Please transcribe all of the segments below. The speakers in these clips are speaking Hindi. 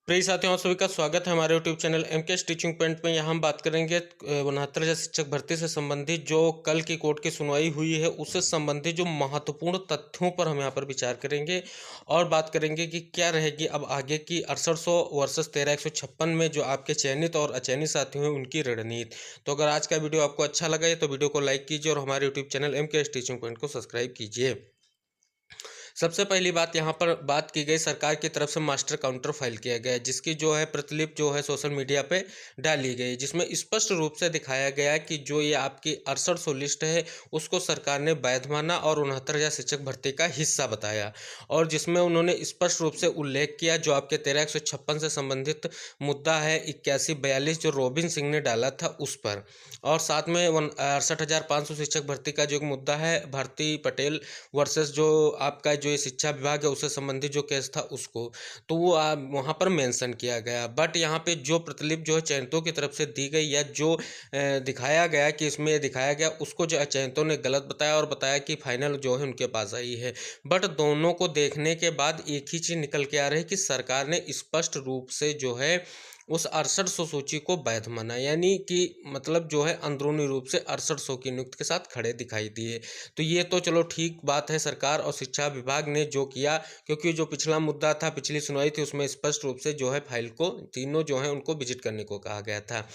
प्रिय साथियों, आप सभी का स्वागत है हमारे YouTube channel MK teaching point में। यहाँ हम बात करेंगे 69,000 शिक्षक भर्ती से संबंधित जो कल की कोर्ट की सुनवाई हुई है उससे संबंधित जो महत्वपूर्ण तथ्यों पर हम यहाँ पर विचार करेंगे और बात करेंगे कि क्या रहेगी अब आगे की 6800 वर्सेस 13,156 में जो आपके चयनित और अचयनित साथी हैं उनकी रणनीति। तो अगर आज का वीडियो आपको अच्छा लगा है तो वीडियो को लाइक कीजिए और हमारे YouTube channel MK teaching point को सब्सक्राइब कीजिए। सबसे पहली बात यहाँ पर बात की गई, सरकार की तरफ से मास्टर काउंटर फाइल किया गया जिसकी जो है प्रतिलिपि जो है सोशल मीडिया पे डाली गई, जिसमें स्पष्ट रूप से दिखाया गया कि जो ये आपकी 6800 लिस्ट है उसको सरकार ने वैध माना और 69,000 शिक्षक भर्ती का हिस्सा बताया। और जिसमें उन्होंने स्पष्ट रूप से उल्लेख किया जो आपके 13,156 से संबंधित मुद्दा है 8142 जो रोबिन सिंह ने डाला था उस पर, और साथ में 68,500 शिक्षक भर्ती का जो मुद्दा है भारती पटेल वर्सेस जो आपका जो ये शिक्षा विभाग है उससे संबंधित जो केस था उसको, तो वो वहाँ पर मेंशन किया गया। बट यहाँ पे जो प्रतिलिपि जो है चयनितों की तरफ से दी गई या जो दिखाया गया कि इसमें दिखाया गया उसको जो चयनितों ने गलत बताया और बताया कि फाइनल जो है उनके पास आई है। बट दोनों को देखने के बाद एक ही चीज़ निकल के आ रही है कि सरकार ने स्पष्ट रूप से जो है उस 6800 सूची को वैध माना, यानी कि मतलब जो है अंदरूनी रूप से 6800 की नियुक्ति के साथ खड़े दिखाई दिए। तो ये तो चलो ठीक बात है, सरकार और शिक्षा विभाग ने जो किया, क्योंकि जो पिछला मुद्दा था पिछली सुनवाई थी उसमें स्पष्ट रूप से जो है फाइल को तीनों जो है उनको विजिट करने को कहा गया था।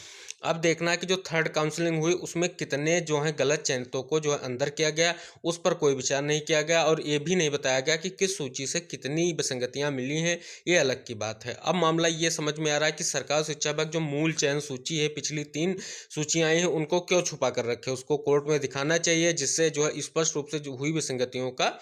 अब देखना है कि जो थर्ड काउंसलिंग हुई उसमें कितने जो है गलत चयनितों को जो है अंदर किया गया, उस पर कोई विचार नहीं किया गया और ये भी नहीं बताया गया कि किस सूची से कितनी विसंगतियां मिली हैं, ये अलग की बात है। अब मामला ये समझ में आ रहा है कि सरकार शिक्षा विभाग जो मूल चयन सूची है पिछली 3 सूचियां आई हैं उनको क्यों छुपा कर रखे, उसको कोर्ट में दिखाना चाहिए जिससे जो है स्पष्ट रूप से जो हुई विसंगतियों का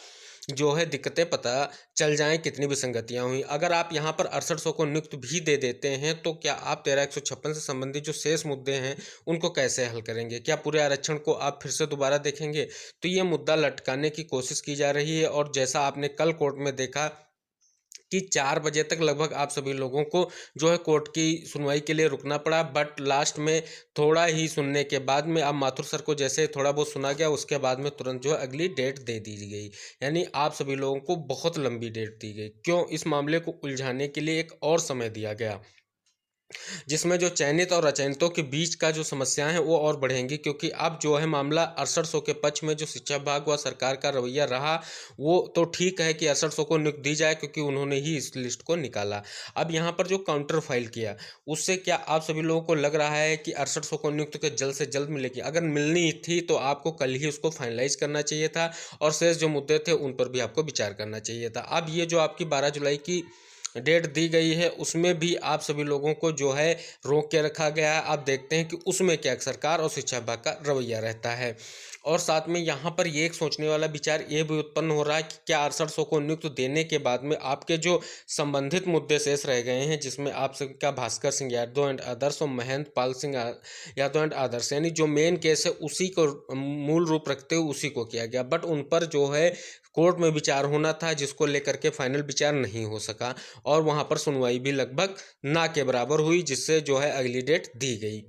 जो है दिक्कतें पता चल जाएं कितनी विसंगतियां हुई। अगर आप यहां पर 6800 को नियुक्त भी दे देते हैं तो क्या आप 13,156 से संबंधित जो शेष मुद्दे हैं उनको कैसे हल करेंगे? क्या पूरे आरक्षण को आप फिर से दोबारा देखेंगे? तो ये मुद्दा लटकाने की कोशिश की जा रही है और जैसा आपने कल कोर्ट में देखा कि 4 बजे तक लगभग आप सभी लोगों को जो है कोर्ट की सुनवाई के लिए रुकना पड़ा। बट लास्ट में थोड़ा ही सुनने के बाद में अब माथुर सर को जैसे थोड़ा बहुत सुना गया उसके बाद में तुरंत जो है अगली डेट दे दी गई, यानी आप सभी लोगों को बहुत लंबी डेट दी गई। क्यों? इस मामले को उलझाने के लिए एक और समय दिया गया जिसमें जो चयनित और अचयनितों के बीच का जो समस्याएं हैं वो और बढ़ेंगी, क्योंकि अब जो है मामला 6800 के पक्ष में जो शिक्षा विभाग व सरकार का रवैया रहा वो तो ठीक है कि 6800 को नियुक्त दी जाए क्योंकि उन्होंने ही इस लिस्ट को निकाला। अब यहाँ पर जो काउंटर फाइल किया उससे क्या आप सभी लोगों को लग रहा है कि 6800 को नियुक्त के जल्द से जल्द मिलेगी? अगर मिलनी थी तो आपको कल ही उसको फाइनलाइज करना चाहिए था और शेष जो मुद्दे थे उन पर भी आपको विचार करना चाहिए था। अब ये जो आपकी 12 जुलाई की डेट दी गई है उसमें भी आप सभी लोगों को जो है रोक के रखा गया है। आप देखते हैं कि उसमें क्या सरकार और शिक्षा विभाग का रवैया रहता है। और साथ में यहाँ पर ये एक सोचने वाला विचार ये भी उत्पन्न हो रहा है कि क्या 6800 को नियुक्त देने के बाद में आपके जो संबंधित मुद्दे शेष रह गए हैं जिसमें आप सबका भास्कर सिंह यादव एंड अदर्स और महेंद्र पाल सिंह यादव एंड अदर्स, यानी जो मेन केस है उसी को मूल रूप रखते हुए उसी को किया गया, बट उन पर जो है कोर्ट में विचार होना था जिसको लेकर के फाइनल विचार नहीं हो सका और वहां पर सुनवाई भी लगभग ना के बराबर हुई जिससे जो है अगली डेट दी गई।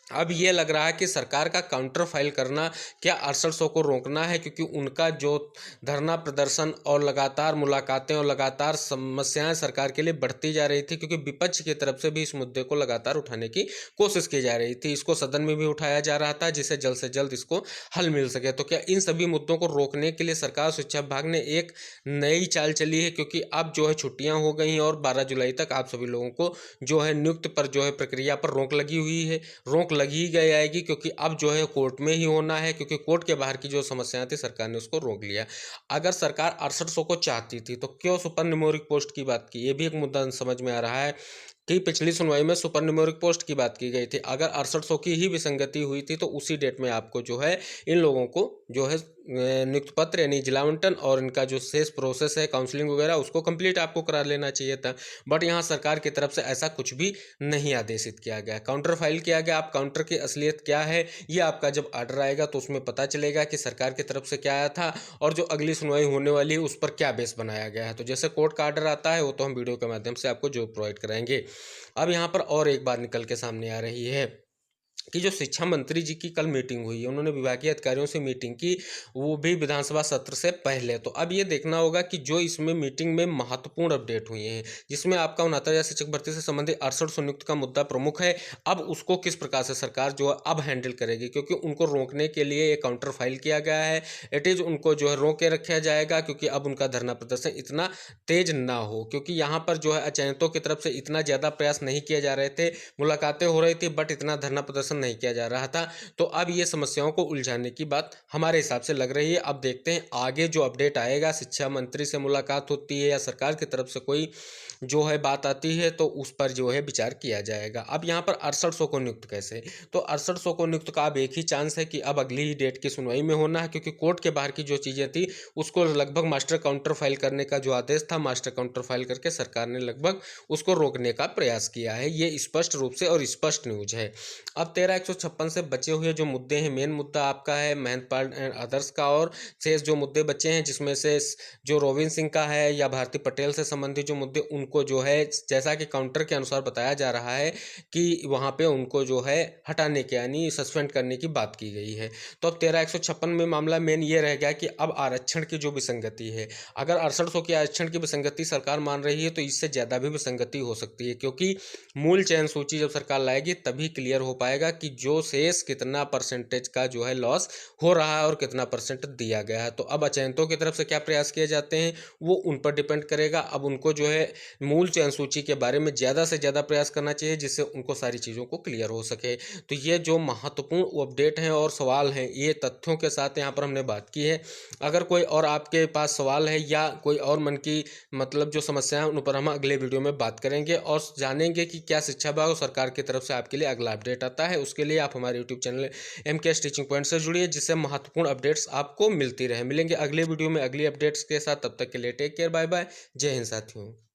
अब ये लग रहा है कि सरकार का काउंटर फाइल करना क्या 6800 को रोकना है, क्योंकि उनका जो धरना प्रदर्शन और लगातार मुलाकातें और लगातार समस्याएं सरकार के लिए बढ़ती जा रही थी, क्योंकि विपक्ष की तरफ से भी इस मुद्दे को लगातार उठाने की कोशिश की जा रही थी, इसको सदन में भी उठाया जा रहा था जिससे जल्द से जल्द इसको हल मिल सके। तो क्या इन सभी मुद्दों को रोकने के लिए सरकार शिक्षा विभाग ने एक नई चाल चली है? क्योंकि अब जो है छुट्टियां हो गई और 12 जुलाई तक आप सभी लोगों को जो है नियुक्त पर जो है प्रक्रिया पर रोक लगी हुई है, रोक लगी गई आएगी, क्योंकि अब जो है कोर्ट में ही होना है, क्योंकि कोर्ट के बाहर की जो समस्याएं थी सरकार ने उसको रोक लिया। अगर सरकार 6800 को चाहती थी तो क्यों सुपर न्यूमेरिक पोस्ट की बात की? ये भी एक मुद्दा समझ में आ रहा है कि पिछली सुनवाई में सुपर न्यूमेरिक पोस्ट की बात की गई थी। अगर 6800 की ही विसंगति हुई थी तो उसी डेट में आपको जो है इन लोगों को जो है नियुक्त पत्र यानी जिलावंटन और इनका जो शेष प्रोसेस है काउंसलिंग वगैरह उसको कंप्लीट आपको करा लेना चाहिए था। बट यहाँ सरकार की तरफ से ऐसा कुछ भी नहीं आदेशित किया गया, काउंटर फाइल किया गया। आप काउंटर की असलियत क्या है ये आपका जब ऑर्डर आएगा तो उसमें पता चलेगा कि सरकार की तरफ से क्या आया था और जो अगली सुनवाई होने वाली है उस पर क्या बेस बनाया गया है। तो जैसे कोर्ट का ऑर्डर आता है वो तो हम वीडियो के माध्यम से आपको जो प्रोवाइड कराएंगे। अब यहाँ पर और एक बात निकल के सामने आ रही है कि जो शिक्षा मंत्री जी की कल मीटिंग हुई है, उन्होंने विभागीय अधिकारियों से मीटिंग की, वो भी विधानसभा सत्र से पहले। तो अब ये देखना होगा कि जो इसमें मीटिंग में महत्वपूर्ण अपडेट हुए हैं, जिसमें आपका 69,000 शिक्षक भर्ती से संबंधित 6800 नियुक्त का मुद्दा प्रमुख है। अब उसको किस प्रकार से सरकार जो है अब हैंडल करेगी, क्योंकि उनको रोकने के लिए एक काउंटर फाइल किया गया है। इट इज़ उनको जो है रोक के रखा जाएगा, क्योंकि अब उनका धरना प्रदर्शन इतना तेज ना हो, क्योंकि यहाँ पर जो है अचयनितों की तरफ से इतना ज़्यादा प्रयास नहीं किए जा रहे थे, मुलाकातें हो रही थी, बट इतना धरना प्रदर्शन नहीं किया जा रहा था। तो अब ये समस्याओं को उलझाने की बात हमारे हिसाब से लग रही है। अब देखते हैं आगे जो अपडेट आएगा, शिक्षा मंत्री से मुलाकात होती है या सरकार की तरफ से कोई जो है बात आती है, तो उस पर जो है विचार किया जाएगा। अब यहाँ पर 6800 को नियुक्त कैसे, तो 6800 को नियुक्त का अब एक ही चांस है कि अब अगली ही डेट की सुनवाई में होना है, क्योंकि कोर्ट के बाहर की जो चीज़ें थी उसको लगभग मास्टर काउंटर फाइल करने का जो आदेश था, मास्टर काउंटर फाइल करके सरकार ने लगभग उसको रोकने का प्रयास किया है। ये स्पष्ट रूप से और स्पष्ट न्यूज है। अब 13,156 से बचे हुए जो मुद्दे हैं, मेन मुद्दा आपका है महंत एंड अदर्स का, और शेष जो मुद्दे बचे हैं, जिसमें से जो रोविंद सिंह का है या भारती पटेल से संबंधित जो मुद्दे, उनको जो है जैसा कि काउंटर के अनुसार बताया जा रहा है कि वहाँ पे उनको जो है हटाने के यानी सस्पेंड करने की बात की गई है। तो अब 13,156 में मामला मेन ये रह गया कि अब आरक्षण की जो विसंगति है, अगर 6800 की आरक्षण की विसंगति सरकार मान रही है, तो इससे ज़्यादा भी विसंगति हो सकती है, क्योंकि मूल चयन सूची जब सरकार लाएगी तभी क्लियर हो पाएगा कि जो शेष कितना परसेंटेज का जो है लॉस हो रहा है और कितना परसेंट दिया गया है। तो अब अचयनितों की तरफ से क्या प्रयास किए जाते हैं वो उन पर डिपेंड करेगा। अब उनको जो है मूल चयन सूची के बारे में ज़्यादा से ज़्यादा प्रयास करना चाहिए, जिससे उनको सारी चीज़ों को क्लियर हो सके। तो ये जो महत्वपूर्ण अपडेट हैं और सवाल हैं, ये तथ्यों के साथ यहाँ पर हमने बात की है। अगर कोई और आपके पास सवाल है या कोई और मन की मतलब जो समस्याएं, उन पर हम अगले वीडियो में बात करेंगे और जानेंगे कि क्या शिक्षा विभाग और सरकार की तरफ से आपके लिए अगला अपडेट आता है। उसके लिए आप हमारे YouTube channel MKS teaching point से जुड़िए, जिससे महत्वपूर्ण अपडेट्स आपको मिलती रहे। मिलेंगे अगले वीडियो में अगली अपडेट्स के साथ, तब तक के लिए टेक केयर, बाय बाय, जय हिंद साथियों।